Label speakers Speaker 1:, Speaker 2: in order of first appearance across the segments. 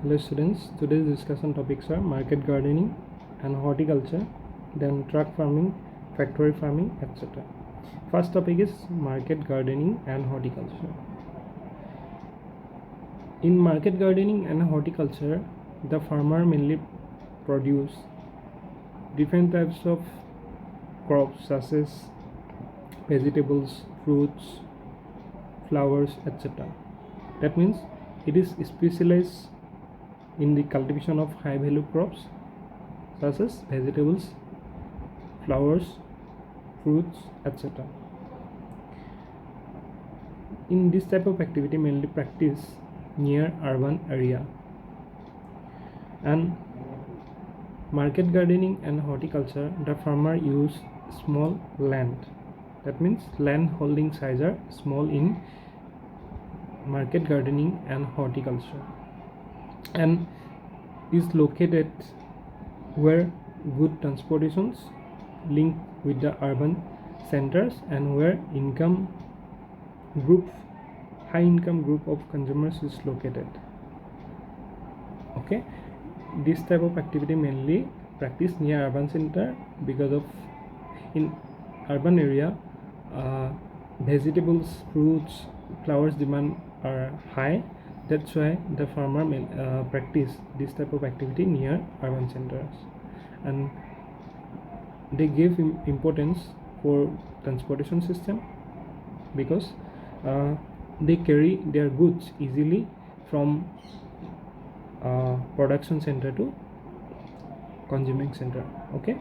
Speaker 1: Hello students, today's discussion topics are market gardening and horticulture, then truck farming, factory farming, etc. First topic is market gardening and horticulture. In market gardening and horticulture, the farmer mainly produce different types of crops such as vegetables, fruits, flowers, etc. That means it is specialized in the cultivation of high value crops such as vegetables, flowers, fruits, etc. In this type of activity mainly practice near urban area. And market gardening and horticulture, the farmer use small land. That means land holding size are small in market gardening and horticulture, and is located where good transportations link with the urban centers and where high income group of consumers is located. Okay, this type of activity mainly practice near urban center because of in urban area vegetables, fruits, flowers demand are high. That's why the farmer may practice this type of activity near urban centers, and they give importance for transportation system because they carry their goods easily from production center to consuming center. Okay,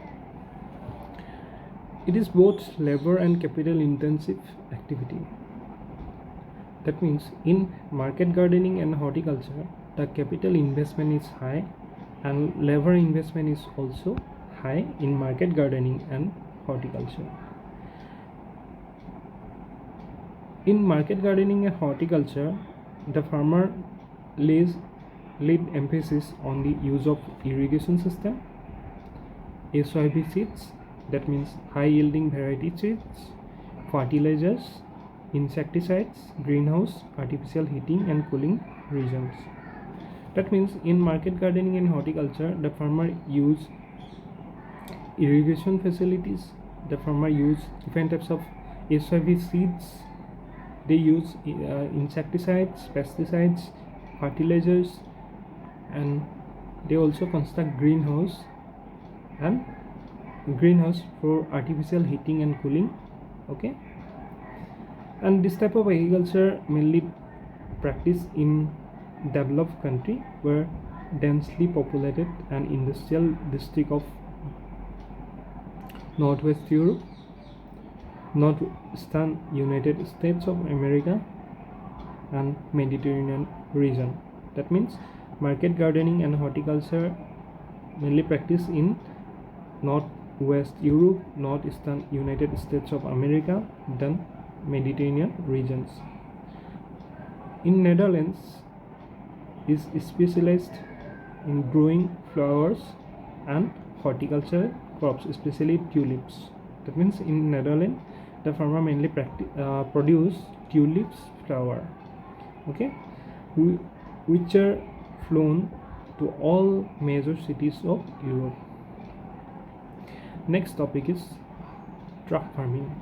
Speaker 1: it is both labor and capital intensive activity. That means in market gardening and horticulture, the capital investment is high and labor investment is also high in market gardening and horticulture. In market gardening and horticulture, the farmer laid emphasis on the use of irrigation system, SYB seeds, that means high yielding variety seeds, fertilizers, insecticides, greenhouse, artificial heating and cooling regions. That means in market gardening and horticulture, the farmer use irrigation facilities, the farmer use different types of SYB seeds, they use insecticides, pesticides, fertilizers, and they also construct greenhouse for artificial heating and cooling. Okay, and this type of agriculture mainly practice in developed country where densely populated and industrial district of Northwest Europe, Northeastern United States of America, and Mediterranean region. That means market gardening and horticulture mainly practice in Northwest Europe, Northeastern United States of America, then Mediterranean regions. In Netherlands is specialized in growing flowers and horticulture crops, especially tulips. That means in Netherlands the farmer mainly produce tulips flower. Okay, which are flown to all major cities of Europe. Next topic is truck farming.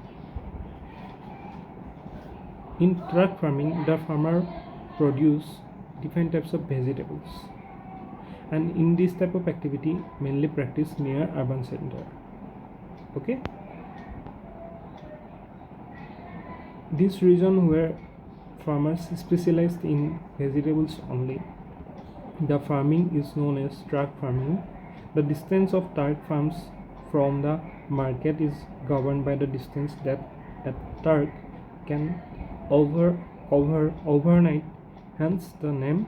Speaker 1: In truck farming, the farmer produce different types of vegetables, and in this type of activity mainly practice near urban center. Okay, this region where farmers specialized in vegetables only, the farming is known as truck farming. The distance of truck farms from the market is governed by the distance that a truck can cover overnight, hence the name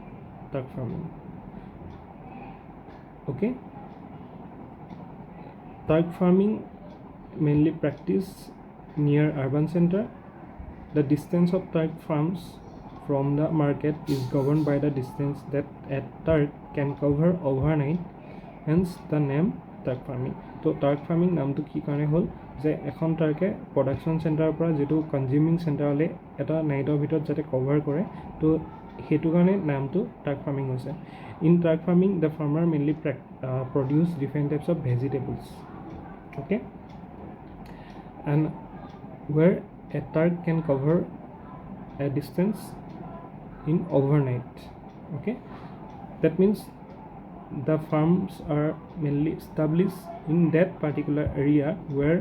Speaker 1: truck farming. Okay, truck farming mainly practice near urban center. The distance of truck farms from the market is governed by the distance that a truck can cover overnight, hence the name truck farming. তো truck farming নামটো কি কাৰণে হ'ল যে এখন ট্ৰাকে production চেণ্টাৰৰ পৰা যিটো কনজিউমিং চেণ্টাৰলৈ এটা নাইটৰ ভিতৰত যাতে কভাৰ কৰে, তো সেইটো কাৰণে নামটো ট্ৰাক ফাৰ্মিং হৈছে in truck farming the farmer mainly produce different types of vegetables okay and where a truck can cover a distance in overnight okay that means the farms are mainly established in that particular area where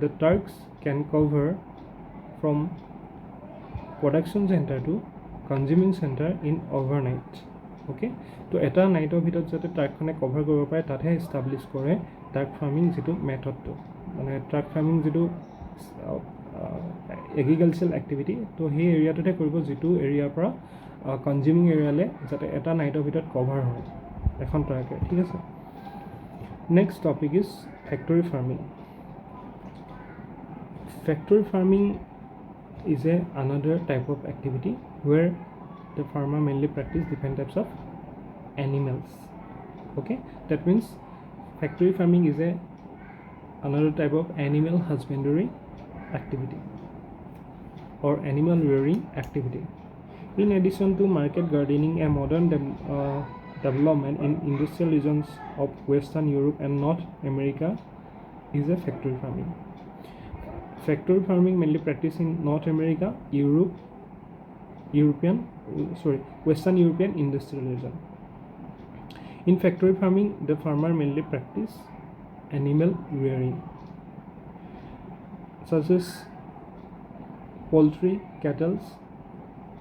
Speaker 1: the trucks can cover from production center to consuming center in overnight okay to eta nightor bhitor jate truck khone cover koribo pare tathe establish kore truck farming jitu method to mane truck farming jitu agricultural activity to he area to koribo jitu area para consuming area le jate eta nightor bhitor cover hoy ekhon truck thik ase next topic is factory farming is another type of activity where the farmer mainly practice different types of animals okay that means factory farming is another type of animal husbandry activity or animal rearing activity in addition to market gardening a modern development in industrial regions of Western Europe and North America is a factory farming mainly practiced in North America, Western European industrial region. In factory farming, the farmer mainly practice animal rearing, such as poultry, cattle.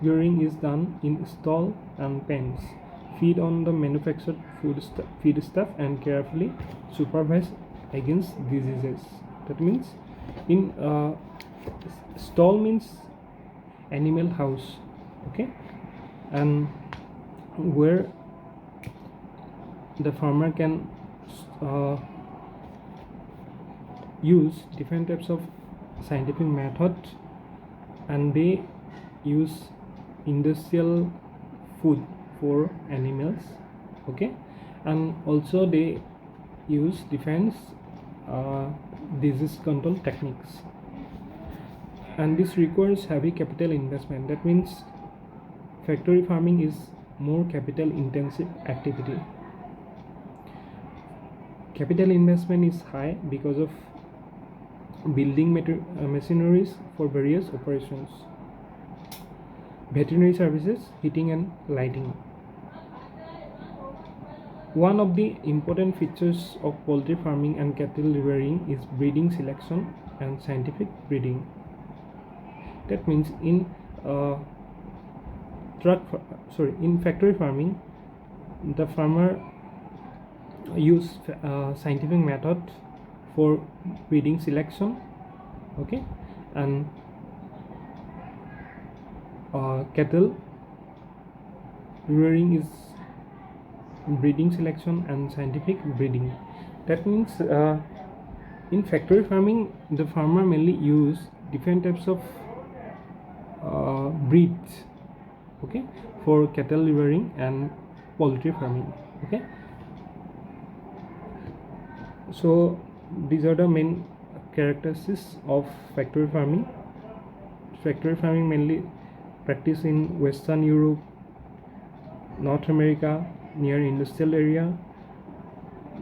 Speaker 1: Rearing is done in stall and pens, feed on the manufactured feedstuff and carefully supervised against diseases. That means in stall means animal house okay and where the farmer can use different types of scientific method and they use industrial food for animals okay and also they use different disease control techniques and this requires heavy capital investment that means factory farming is more capital intensive activity capital investment is high because of building machineries for various operations veterinary services heating and lighting One of the important features of poultry farming and cattle rearing is breeding selection and scientific breeding. That means in factory farming, the farmer use scientific method for breeding selection, okay, and cattle rearing is breeding selection and scientific breeding. That means in factory farming the farmer mainly use different types of breeds okay for cattle rearing and poultry farming okay so these are the main characteristics of factory farming mainly practiced in Western Europe, North America, near industrial area.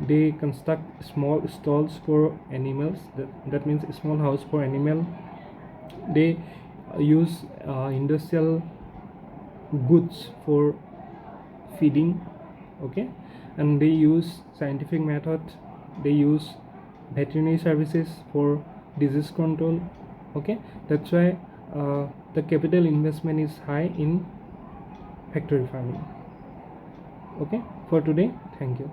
Speaker 1: They construct small stalls for animals, that means a small house for animal. They use industrial goods for feeding okay and they use scientific method, they use veterinary services for disease control okay that's why the capital investment is high in factory farming okay for today thank you